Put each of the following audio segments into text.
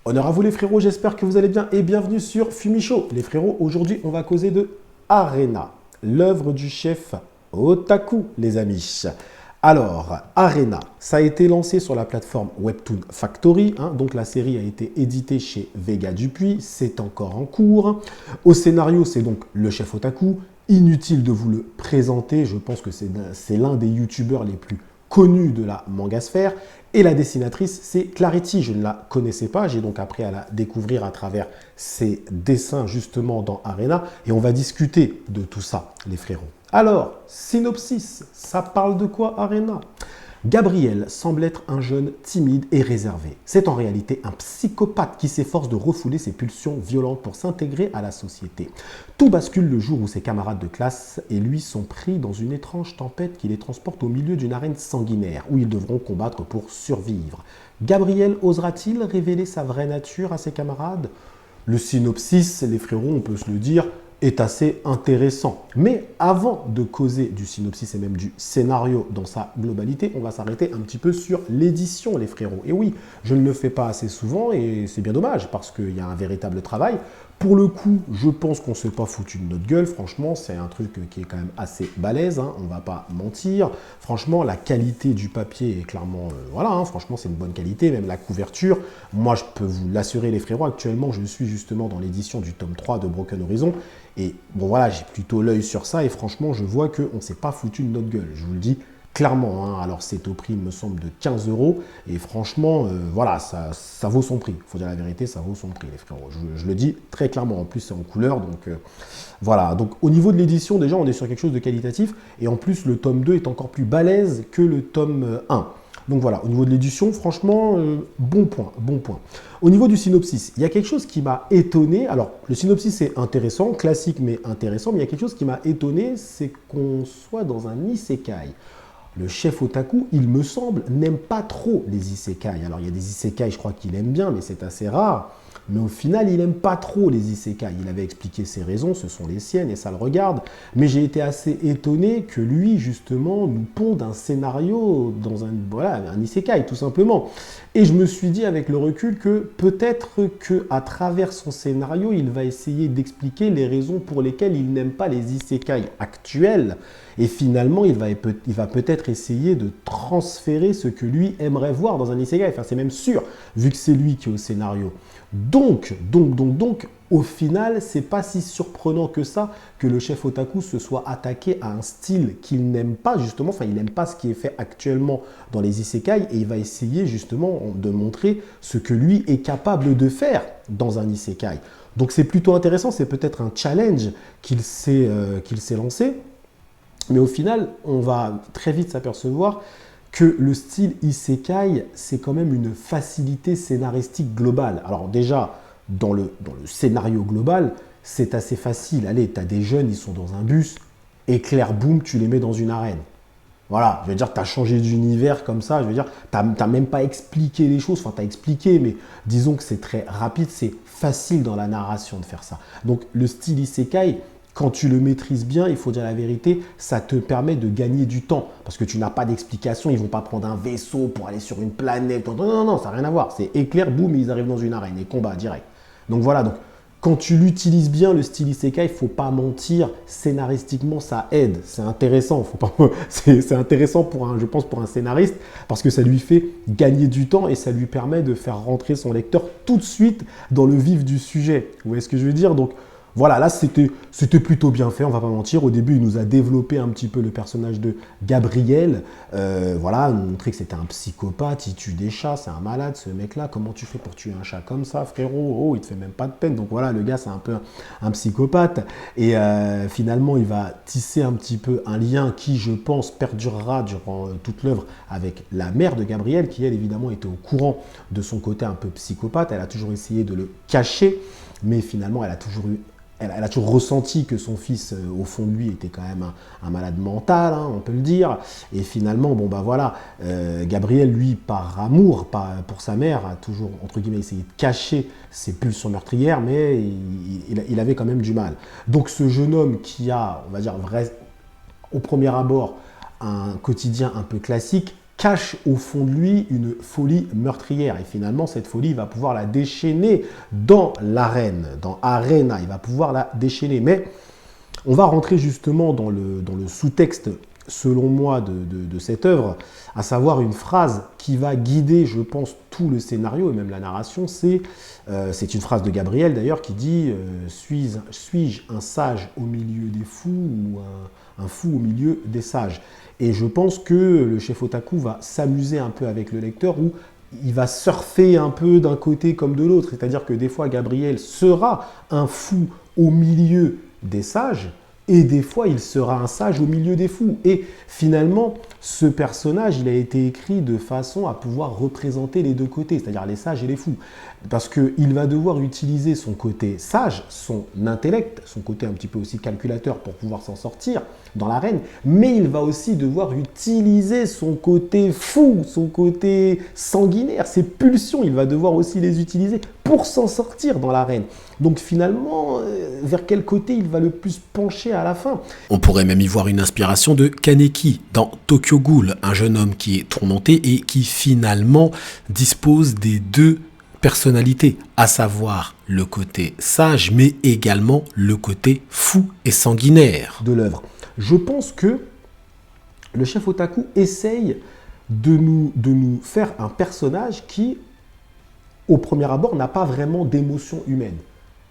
Honneur à vous les frérots, j'espère que vous allez bien et bienvenue sur Fumichaud. Les frérots, aujourd'hui on va causer de Arena, l'œuvre du chef Otaku les amis. Alors, Arena, ça a été lancé sur la plateforme Webtoon Factory, donc la série a été éditée chez Vega Dupuis, c'est encore en cours. Au scénario, c'est donc le chef Otaku, inutile de vous le présenter, je pense que c'est l'un des youtubeurs les plus connus de la mangasphère. Et la dessinatrice, c'est Clarity. Je ne la connaissais pas, j'ai donc appris à la découvrir à travers ses dessins justement dans Arena. Et on va discuter de tout ça, les frérots. Alors, synopsis, ça parle de quoi Arena? Gabriel semble être un jeune timide et réservé. C'est en réalité un psychopathe qui s'efforce de refouler ses pulsions violentes pour s'intégrer à la société. Tout bascule le jour où ses camarades de classe et lui sont pris dans une étrange tempête qui les transporte au milieu d'une arène sanguinaire où ils devront combattre pour survivre. Gabriel osera-t-il révéler sa vraie nature à ses camarades? Le synopsis, les frérots, on peut se le dire, est assez intéressant. Mais avant de causer du synopsis et même du scénario dans sa globalité, on va s'arrêter un petit peu sur l'édition, les frérots. Et oui, je ne le fais pas assez souvent et c'est bien dommage parce qu'il y a un véritable travail. Pour le coup, je pense qu'on ne s'est pas foutu de notre gueule. Franchement, c'est un truc qui est quand même assez balèze, on ne va pas mentir. Franchement, la qualité du papier est clairement... voilà, franchement, c'est une bonne qualité. Même la couverture, moi, je peux vous l'assurer, les frérots. Actuellement, je suis justement dans l'édition du tome 3 de Broken Horizon. Et bon, voilà, j'ai plutôt l'œil sur ça. Et franchement, je vois qu'on ne s'est pas foutu de notre gueule. Je vous le dis clairement. Alors, c'est au prix, il me semble, de 15 €. Et franchement, voilà, ça vaut son prix. Il faut dire la vérité, ça vaut son prix, les frérots. Je le dis très clairement. En plus, c'est en couleur. Donc, voilà. Donc, au niveau de l'édition, déjà, on est sur quelque chose de qualitatif. Et en plus, le tome 2 est encore plus balèze que le tome 1. Donc voilà, au niveau de l'édition, franchement, bon point, bon point. Au niveau du synopsis, il y a quelque chose qui m'a étonné. Alors, le synopsis est intéressant, classique mais intéressant, mais il y a quelque chose qui m'a étonné, c'est qu'on soit dans un isekai. Le chef Otaku, il me semble, n'aime pas trop les isekai. Alors, il y a des isekai, je crois qu'il aime bien, mais c'est assez rare. Mais au final, il n'aime pas trop les isekai. Il avait expliqué ses raisons, ce sont les siennes et ça le regarde. Mais j'ai été assez étonné que lui, justement, nous ponde un scénario dans un isekai, tout simplement. Et je me suis dit avec le recul que peut-être qu'à travers son scénario, il va essayer d'expliquer les raisons pour lesquelles il n'aime pas les isekai actuels. Et finalement, il va peut-être essayer de transférer ce que lui aimerait voir dans un isekai. Enfin, c'est même sûr, vu que c'est lui qui est au scénario. Donc, au final, c'est pas si surprenant que ça que le chef Otaku se soit attaqué à un style qu'il n'aime pas, justement. Enfin, il n'aime pas ce qui est fait actuellement dans les isekai et il va essayer justement de montrer ce que lui est capable de faire dans un isekai. Donc, c'est plutôt intéressant. C'est peut-être un challenge qu'il s'est lancé. Mais au final, on va très vite s'apercevoir que le style isekai, c'est quand même une facilité scénaristique globale. Alors déjà, dans le scénario global, c'est assez facile. Allez, tu as des jeunes, ils sont dans un bus, éclair, boum, tu les mets dans une arène. Voilà, je veux dire, tu as changé d'univers comme ça, je veux dire, tu n'as même pas expliqué les choses, enfin, tu as expliqué, mais disons que c'est très rapide, c'est facile dans la narration de faire ça. Donc, le style isekai, quand tu le maîtrises bien, il faut dire la vérité, ça te permet de gagner du temps. Parce que tu n'as pas d'explication, ils ne vont pas prendre un vaisseau pour aller sur une planète. Non, ça n'a rien à voir. C'est éclair, boum, ils arrivent dans une arène et combat direct. Donc voilà, quand tu l'utilises bien, le style isekai, il ne faut pas mentir, scénaristiquement, ça aide. C'est intéressant, c'est intéressant je pense, pour un scénariste, parce que ça lui fait gagner du temps et ça lui permet de faire rentrer son lecteur tout de suite dans le vif du sujet. Vous voyez ce que je veux dire? Donc, voilà, là, c'était plutôt bien fait, on va pas mentir. Au début, il nous a développé un petit peu le personnage de Gabriel. Voilà, nous montrer que c'était un psychopathe, il tue des chats, c'est un malade, ce mec-là. Comment tu fais pour tuer un chat comme ça, frérot? Oh, il te fait même pas de peine. Donc voilà, le gars, c'est un peu un psychopathe. Et finalement, il va tisser un petit peu un lien qui, je pense, perdurera durant toute l'œuvre avec la mère de Gabriel, qui, elle, évidemment, était au courant de son côté un peu psychopathe. Elle a toujours essayé de le cacher, mais finalement, elle a toujours ressenti que son fils, au fond de lui, était quand même un malade mental, on peut le dire. Et finalement, bon bah voilà, Gabriel, lui, par amour pour sa mère, a toujours, entre guillemets, essayé de cacher ses pulsions meurtrières, mais il avait quand même du mal. Donc ce jeune homme qui a, on va dire, au premier abord, un quotidien un peu classique, cache au fond de lui une folie meurtrière. Et finalement, cette folie, il va pouvoir la déchaîner dans l'arène, dans Arena. Il va pouvoir la déchaîner. Mais on va rentrer justement dans le sous-texte, selon moi, de cette œuvre, à savoir une phrase qui va guider, je pense, tout le scénario et même la narration. C'est une phrase de Gabriel, d'ailleurs, qui dit « Suis-je un sage au milieu des fous ou un fou au milieu des sages ?» Et je pense que le chef otaku va s'amuser un peu avec le lecteur, où il va surfer un peu d'un côté comme de l'autre. C'est-à-dire que des fois, Gabriel sera un fou au milieu des sages, et des fois, il sera un sage au milieu des fous. Et finalement, ce personnage, il a été écrit de façon à pouvoir représenter les deux côtés, c'est-à-dire les sages et les fous. Parce qu'il va devoir utiliser son côté sage, son intellect, son côté un petit peu aussi calculateur pour pouvoir s'en sortir dans l'arène, mais il va aussi devoir utiliser son côté fou, son côté sanguinaire, ses pulsions, il va devoir aussi les utiliser pour s'en sortir dans l'arène. Donc finalement, vers quel côté il va le plus pencher à la fin? On pourrait même y voir une inspiration de Kaneki dans Tokyo Ghoul, un jeune homme qui est tourmenté et qui finalement dispose des deux personnalités, à savoir le côté sage, mais également le côté fou et sanguinaire de l'œuvre. Je pense que le chef otaku essaye de nous faire un personnage qui, au premier abord, n'a pas vraiment d'émotion humaine.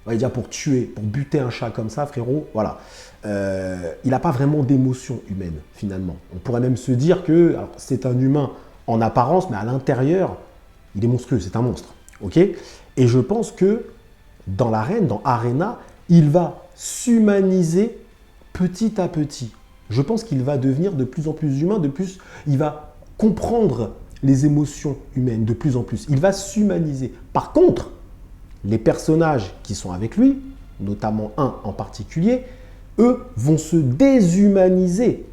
On va dire pour tuer, pour buter un chat comme ça, frérot, voilà. Il n'a pas vraiment d'émotion humaine, finalement. On pourrait même se dire que c'est un humain en apparence, mais à l'intérieur, il est monstrueux, c'est un monstre. Okay, et je pense que dans l'arène, dans Arena, il va s'humaniser petit à petit. Je pense qu'il va devenir de plus en plus humain, il va comprendre les émotions humaines de plus en plus. Il va s'humaniser. Par contre, les personnages qui sont avec lui, notamment un en particulier, eux vont se déshumaniser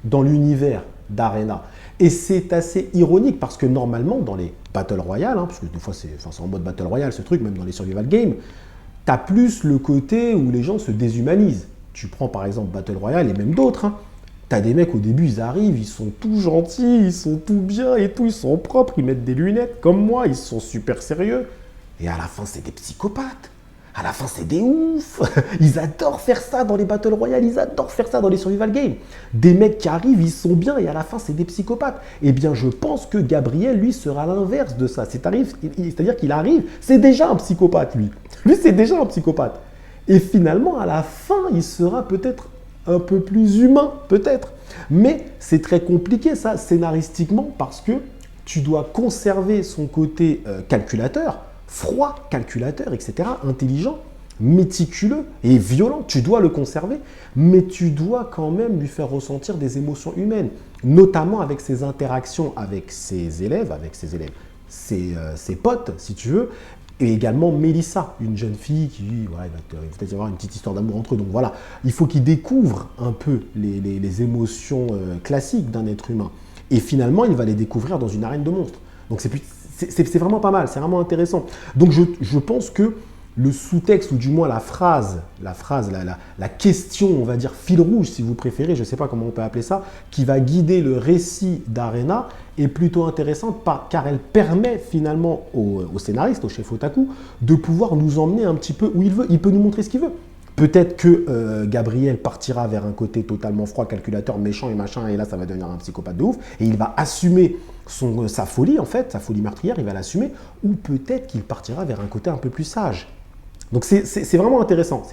dans l'univers d'Arena. Et c'est assez ironique parce que normalement, dans les Battle Royale, parce que des fois c'est en mode Battle Royale ce truc, même dans les Survival Games, tu as plus le côté où les gens se déshumanisent. Tu prends par exemple Battle Royale et même d'autres, tu as des mecs au début, ils arrivent, ils sont tout gentils, ils sont tout bien et tout, ils sont propres, ils mettent des lunettes comme moi, ils sont super sérieux. Et à la fin, c'est des psychopathes. À la fin, c'est des oufs. Ils adorent faire ça dans les Battle Royale, ils adorent faire ça dans les Survival Games. Des mecs qui arrivent, ils sont bien et à la fin, c'est des psychopathes. Eh bien, je pense que Gabriel, lui, sera l'inverse de ça. C'est-à-dire qu'il arrive, c'est déjà un psychopathe, lui. Lui, c'est déjà un psychopathe. Et finalement, à la fin, il sera peut-être un peu plus humain, peut-être. Mais c'est très compliqué, ça, scénaristiquement, parce que tu dois conserver son côté calculateur, froid, calculateur, etc., intelligent, méticuleux et violent. Tu dois le conserver, mais tu dois quand même lui faire ressentir des émotions humaines, notamment avec ses interactions avec ses élèves, ses potes, si tu veux, et également Mélissa, une jeune fille qui, voilà, il va peut-être y avoir une petite histoire d'amour entre eux. Donc voilà, il faut qu'il découvre un peu les émotions classiques d'un être humain. Et finalement, il va les découvrir dans une arène de monstres. Donc c'est vraiment pas mal, c'est vraiment intéressant. Donc je pense que le sous-texte, ou du moins la question, on va dire fil rouge si vous préférez, je ne sais pas comment on peut appeler ça, qui va guider le récit d'Arena, est plutôt intéressante car elle permet finalement au scénariste, au chef otaku, de pouvoir nous emmener un petit peu où il veut. Il peut nous montrer ce qu'il veut. Peut-être que Gabriel partira vers un côté totalement froid, calculateur, méchant et machin, et là ça va devenir un psychopathe de ouf, et il va assumer sa folie en fait, sa folie meurtrière, il va l'assumer, ou peut-être qu'il partira vers un côté un peu plus sage. Donc c'est vraiment intéressant,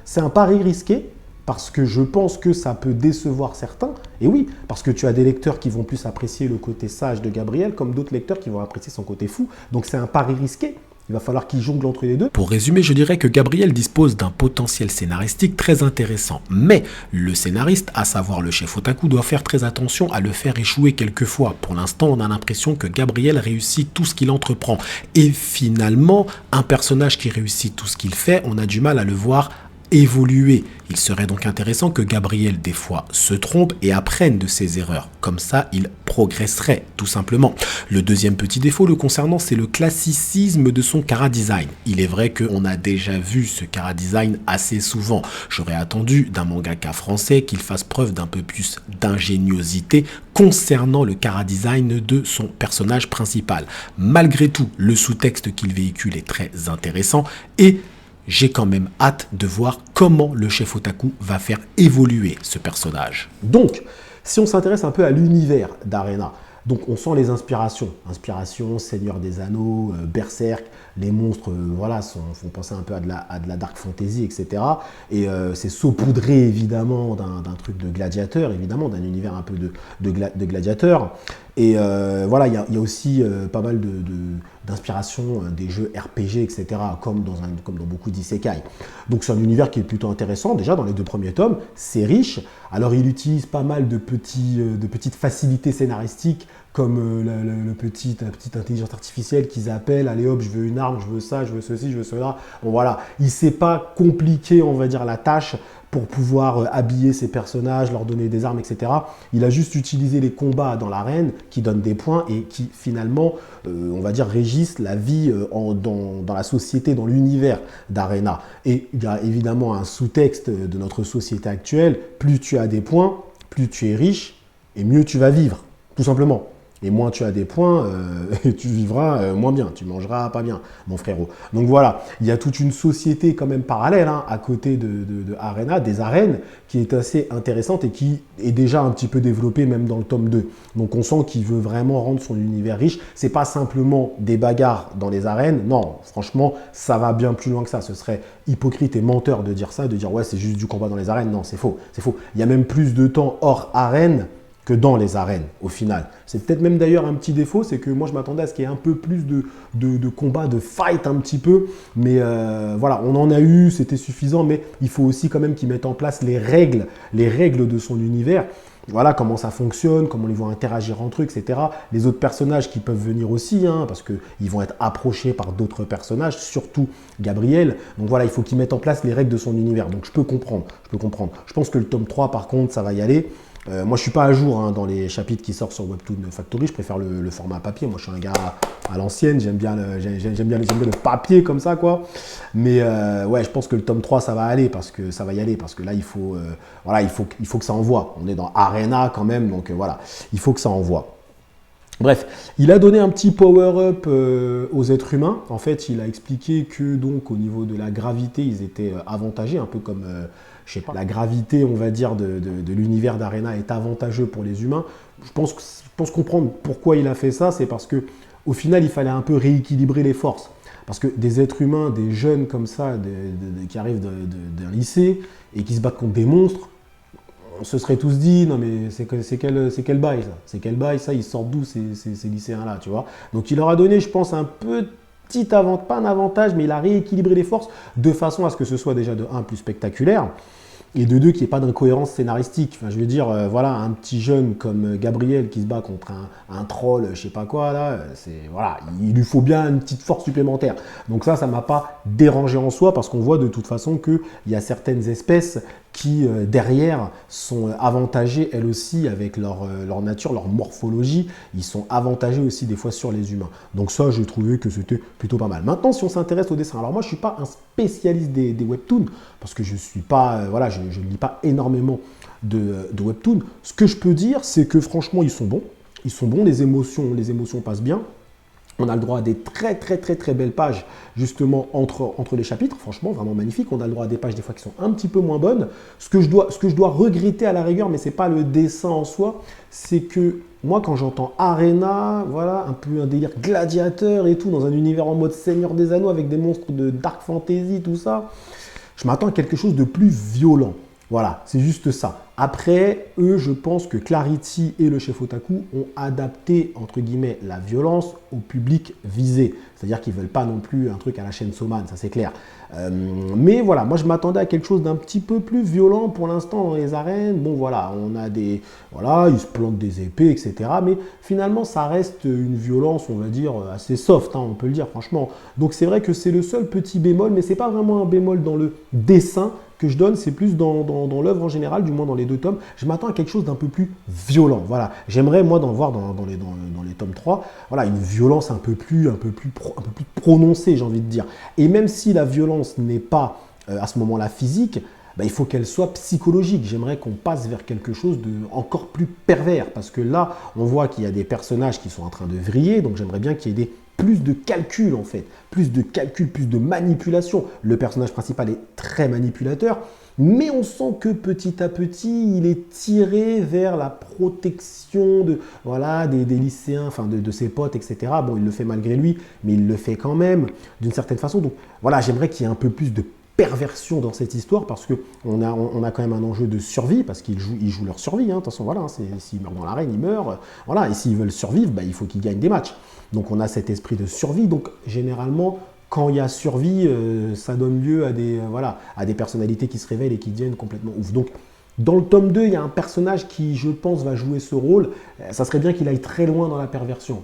c'est un pari risqué, parce que je pense que ça peut décevoir certains, et oui, parce que tu as des lecteurs qui vont plus apprécier le côté sage de Gabriel, comme d'autres lecteurs qui vont apprécier son côté fou, donc c'est un pari risqué. Il va falloir qu'il jongle entre les deux. Pour résumer, je dirais que Gabriel dispose d'un potentiel scénaristique très intéressant. Mais le scénariste, à savoir le chef otaku, doit faire très attention à le faire échouer quelquefois. Pour l'instant, on a l'impression que Gabriel réussit tout ce qu'il entreprend. Et finalement, un personnage qui réussit tout ce qu'il fait, on a du mal à le voir évoluer. Il serait donc intéressant que Gabriel des fois se trompe et apprenne de ses erreurs. Comme ça, il progresserait tout simplement. Le deuxième petit défaut le concernant, c'est le classicisme de son chara-design. Il est vrai qu'on a déjà vu ce chara-design assez souvent. J'aurais attendu d'un mangaka français qu'il fasse preuve d'un peu plus d'ingéniosité concernant le chara-design de son personnage principal. Malgré tout, le sous-texte qu'il véhicule est très intéressant et j'ai quand même hâte de voir comment le chef otaku va faire évoluer ce personnage. Donc, si on s'intéresse un peu à l'univers d'Arena, donc on sent les inspirations. Inspiration, Seigneur des Anneaux, Berserk, les monstres voilà, font penser un peu à de la dark fantasy, etc. Et c'est saupoudré évidemment d'un truc de gladiateur, évidemment, d'un univers un peu de gladiateur. Et voilà, il y a aussi pas mal d'inspiration des jeux RPG, etc., comme dans beaucoup d'isekai. Donc c'est un univers qui est plutôt intéressant, déjà dans les 2 premiers tomes, c'est riche. Alors il utilise pas mal de petites facilités scénaristiques, comme la petite intelligence artificielle qu'ils appellent, allez hop, je veux une arme, je veux ça, je veux ceci, je veux cela. Bon voilà, il ne s'est pas compliqué, on va dire, la tâche pour pouvoir habiller ses personnages, leur donner des armes, etc. Il a juste utilisé les combats dans l'arène qui donnent des points et qui finalement, on va dire, régissent la vie dans la société, dans l'univers d'Arena. Et il y a évidemment un sous-texte de notre société actuelle, plus tu as des points, plus tu es riche et mieux tu vas vivre, tout simplement. Et moins tu as des points, tu vivras moins bien, tu mangeras pas bien, mon frérot. Donc voilà, il y a toute une société quand même parallèle à côté de Arena, des arènes, qui est assez intéressante et qui est déjà un petit peu développée même dans le tome 2. Donc on sent qu'il veut vraiment rendre son univers riche. C'est pas simplement des bagarres dans les arènes, non, franchement, ça va bien plus loin que ça. Ce serait hypocrite et menteur de dire ça, de dire ouais, c'est juste du combat dans les arènes. Non, c'est faux, c'est faux. Il y a même plus de temps hors arène que dans les arènes, au final. C'est peut-être même d'ailleurs un petit défaut, c'est que moi je m'attendais à ce qu'il y ait un peu plus de combats, de fight un petit peu, mais voilà, on en a eu, c'était suffisant, mais il faut aussi quand même qu'ils mettent en place les règles de son univers. Voilà comment ça fonctionne, comment ils vont interagir entre eux, etc. Les autres personnages qui peuvent venir aussi, parce qu'ils vont être approchés par d'autres personnages, surtout Gabriel. Donc voilà, il faut qu'ils mettent en place les règles de son univers. Donc je peux comprendre. Je pense que le tome 3, par contre, ça va y aller. Moi, je ne suis pas à jour dans les chapitres qui sortent sur Webtoon Factory. Je préfère le format papier. Moi, je suis un gars à l'ancienne. J'aime bien le papier comme ça, quoi. Mais ouais, je pense que le tome 3, ça va aller parce que ça va y aller. Parce que là, il faut que ça envoie. On est dans Arena quand même. Donc voilà, il faut que ça envoie. Bref, il a donné un petit power-up aux êtres humains. En fait, il a expliqué que donc au niveau de la gravité, ils étaient avantagés, un peu comme je sais pas, la gravité, on va dire, de l'univers d'Arena est avantageux pour les humains. Je pense comprendre pourquoi il a fait ça, c'est parce que au final, il fallait un peu rééquilibrer les forces. Parce que des êtres humains, des jeunes comme ça, qui arrivent d'un lycée et qui se battent contre des monstres, on se serait tous dit, non mais c'est quel bail ça? C'est quel bail ça? Ils sortent d'où ces lycéens-là, tu vois? Donc il leur a donné, je pense, un petit avantage, pas un avantage, mais il a rééquilibré les forces de façon à ce que ce soit déjà de 1 plus spectaculaire, et de 2 qu'il n'y ait pas d'incohérence scénaristique. Enfin, je veux dire, voilà, un petit jeune comme Gabriel qui se bat contre un troll, je sais pas quoi, là, voilà, il lui faut bien une petite force supplémentaire. Donc ça m'a pas dérangé en soi, parce qu'on voit de toute façon qu'il y a certaines espèces qui, derrière, sont avantagées, elles aussi, avec leur nature, leur morphologie. Ils sont avantagés aussi, des fois, sur les humains. Donc ça, j'ai trouvé que c'était plutôt pas mal. Maintenant, si on s'intéresse au dessin, alors moi, je ne suis pas un spécialiste des webtoons, parce que je suis pas, voilà, je ne lis pas énormément de webtoons. Ce que je peux dire, c'est que franchement, ils sont bons. Ils sont bons, les émotions passent bien. On a le droit à des très belles pages justement entre les chapitres, franchement vraiment magnifique. On a le droit à des pages des fois qui sont un petit peu moins bonnes. Ce que je dois regretter à la rigueur, mais ce n'est pas le dessin en soi, c'est que moi quand j'entends Arena, voilà, un peu un délire gladiateur et tout, dans un univers en mode Seigneur des Anneaux avec des monstres de dark fantasy, tout ça, je m'attends à quelque chose de plus violent. Voilà, c'est juste ça. Après, eux, je pense que Clarity et le chef Otaku ont adapté, entre guillemets, la violence au public visé. C'est-à-dire qu'ils ne veulent pas non plus un truc à la chaîne Soman, ça c'est clair. Mais voilà, moi je m'attendais à quelque chose d'un petit peu plus violent pour l'instant dans les arènes. Bon voilà, on a des... Voilà, ils se plantent des épées, etc. Mais finalement, ça reste une violence, on va dire, assez soft, hein, on peut le dire franchement. Donc c'est vrai que c'est le seul petit bémol, mais c'est pas vraiment un bémol dans le dessin que je donne, c'est plus dans l'œuvre en général, du moins dans les 2 tomes. Je m'attends à quelque chose d'un peu plus violent. Voilà, j'aimerais moi d'en voir dans les tomes 3, voilà, une violence un peu plus prononcée, j'ai envie de dire. Et même si la violence n'est pas à ce moment-là physique, bah, il faut qu'elle soit psychologique. J'aimerais qu'on passe vers quelque chose de encore plus pervers, parce que là, on voit qu'il y a des personnages qui sont en train de vriller, donc j'aimerais bien qu'il y ait plus de calcul en fait, plus de calcul, plus de manipulation. Le personnage principal est très manipulateur, mais on sent que petit à petit, il est tiré vers la protection voilà, des lycéens, enfin de ses potes, etc. Bon, il le fait malgré lui, mais il le fait quand même d'une certaine façon. Donc voilà, j'aimerais qu'il y ait un peu plus de perversion dans cette histoire, parce qu'on a quand même un enjeu de survie, parce qu'ils jouent leur survie. Hein. De toute façon, voilà, s'ils meurent dans l'arène, ils meurent. Voilà, et s'ils veulent survivre, bah, il faut qu'ils gagnent des matchs. Donc on a cet esprit de survie. Donc généralement, quand il y a survie, ça donne lieu à des personnalités qui se révèlent et qui deviennent complètement ouf. Donc dans le tome 2, il y a un personnage qui, je pense, va jouer ce rôle. Ça serait bien qu'il aille très loin dans la perversion.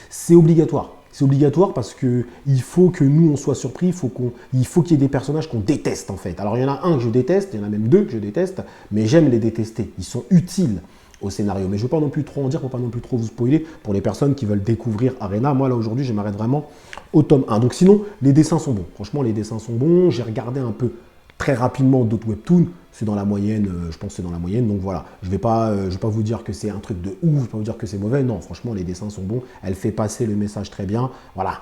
C'est obligatoire. C'est obligatoire parce qu'il faut que nous, on soit surpris, il faut qu'il y ait des personnages qu'on déteste en fait. Alors il y en a un que je déteste, il y en a même 2 que je déteste, mais j'aime les détester. Ils sont utiles au scénario. Mais je ne veux pas non plus trop en dire, pour pas non plus trop vous spoiler, pour les personnes qui veulent découvrir Arena. Moi là aujourd'hui, je m'arrête vraiment au tome 1. Donc sinon, les dessins sont bons. Franchement, les dessins sont bons. J'ai regardé un peu très rapidement d'autres webtoons. C'est dans la moyenne, je pense que c'est dans la moyenne. Donc voilà, je ne vais pas vous dire que c'est un truc de ouf, je ne vais pas vous dire que c'est mauvais. Non, franchement, les dessins sont bons. Elle fait passer le message très bien. Voilà,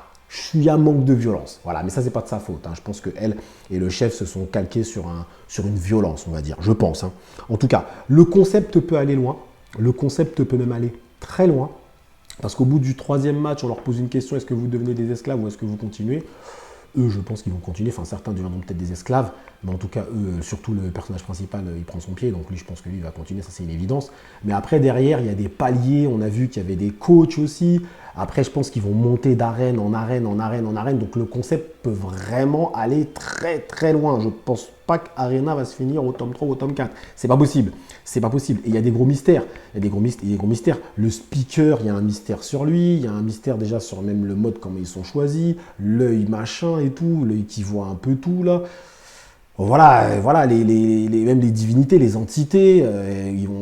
il y a un manque de violence. Voilà, mais ça, c'est pas de sa faute. Hein. Je pense qu'elle et le chef se sont calqués sur une violence, on va dire. Je pense. Hein. En tout cas, le concept peut aller loin. Le concept peut même aller très loin. Parce qu'au bout du 3e match, on leur pose une question, est-ce que vous devenez des esclaves ou est-ce que vous continuez ? Eux, je pense qu'ils vont continuer. Enfin, certains deviendront peut-être des esclaves. Mais en tout cas, eux, surtout le personnage principal, il prend son pied. Donc lui, je pense que lui, il va continuer. Ça, c'est une évidence. Mais après, derrière, il y a des paliers. On a vu qu'il y avait des coachs aussi. Après, je pense qu'ils vont monter d'arène en arène, en arène, en arène. Donc le concept peut vraiment aller très, très loin. Je ne pense pas qu'Arena va se finir au tome 3 ou au tome 4. C'est pas possible. C'est pas possible. Et il y a des gros mystères. Il y a des gros mystères. Le speaker, il y a un mystère sur lui. Il y a un mystère déjà sur même le mode, comment ils sont choisis. L'œil machin et tout. L'œil qui voit un peu tout là. Voilà, même les divinités, les entités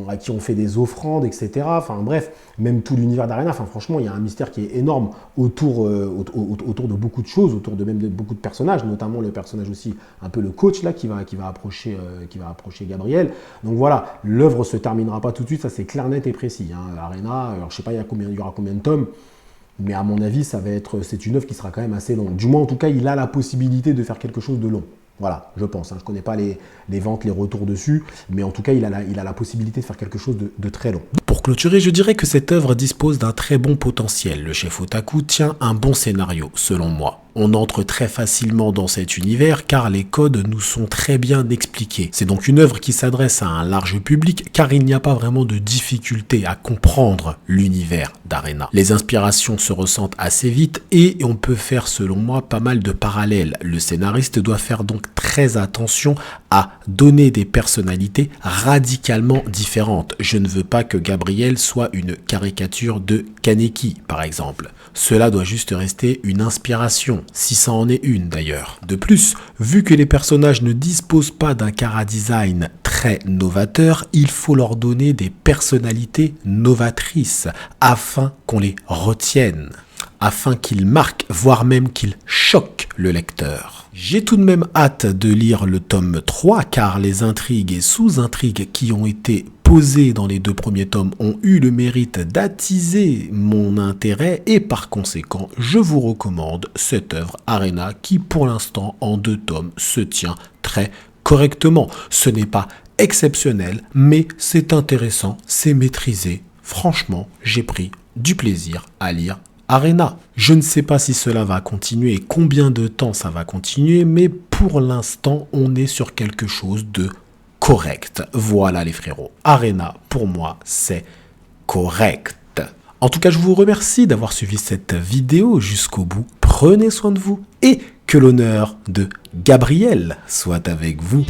à qui on fait des offrandes, etc. Enfin bref, même tout l'univers d'Arena. Enfin franchement, il y a un mystère qui est énorme autour de beaucoup de choses, autour de même de beaucoup de personnages, notamment le personnage aussi, un peu le coach là qui va approcher Gabriel. Donc voilà, l'œuvre se terminera pas tout de suite, ça c'est clair, net et précis. Hein. Arena, alors je sais pas il y aura combien de tomes. Mais à mon avis, c'est une œuvre qui sera quand même assez longue. Du moins, en tout cas, il a la possibilité de faire quelque chose de long. Voilà, je pense. Hein. Je ne connais pas les ventes, les retours dessus, mais en tout cas, il a la possibilité de faire quelque chose de très long. Pour clôturer, je dirais que cette œuvre dispose d'un très bon potentiel. Le chef Otaku tient un bon scénario, selon moi. On entre très facilement dans cet univers car les codes nous sont très bien expliqués. C'est donc une œuvre qui s'adresse à un large public car il n'y a pas vraiment de difficulté à comprendre l'univers d'Arena. Les inspirations se ressentent assez vite et on peut faire selon moi pas mal de parallèles. Le scénariste doit faire donc très attention à donner des personnalités radicalement différentes. Je ne veux pas que Gabriel soit une caricature de Kaneki par exemple. Cela doit juste rester une inspiration, si ça en est une d'ailleurs. De plus, vu que les personnages ne disposent pas d'un chara-design très novateur, il faut leur donner des personnalités novatrices afin qu'on les retienne, afin qu'ils marquent, voire même qu'ils choquent le lecteur. J'ai tout de même hâte de lire le tome 3 car les intrigues et sous-intrigues qui ont été posées dans les 2 premiers tomes ont eu le mérite d'attiser mon intérêt et par conséquent, je vous recommande cette œuvre Arena qui pour l'instant en 2 tomes se tient très correctement. Ce n'est pas exceptionnel mais c'est intéressant, c'est maîtrisé. Franchement, j'ai pris du plaisir à lire Arena. Je ne sais pas si cela va continuer et combien de temps ça va continuer, mais pour l'instant, on est sur quelque chose de correct. Voilà les frérots. Arena, pour moi, c'est correct. En tout cas, je vous remercie d'avoir suivi cette vidéo jusqu'au bout. Prenez soin de vous et que l'honneur de Gabriel soit avec vous.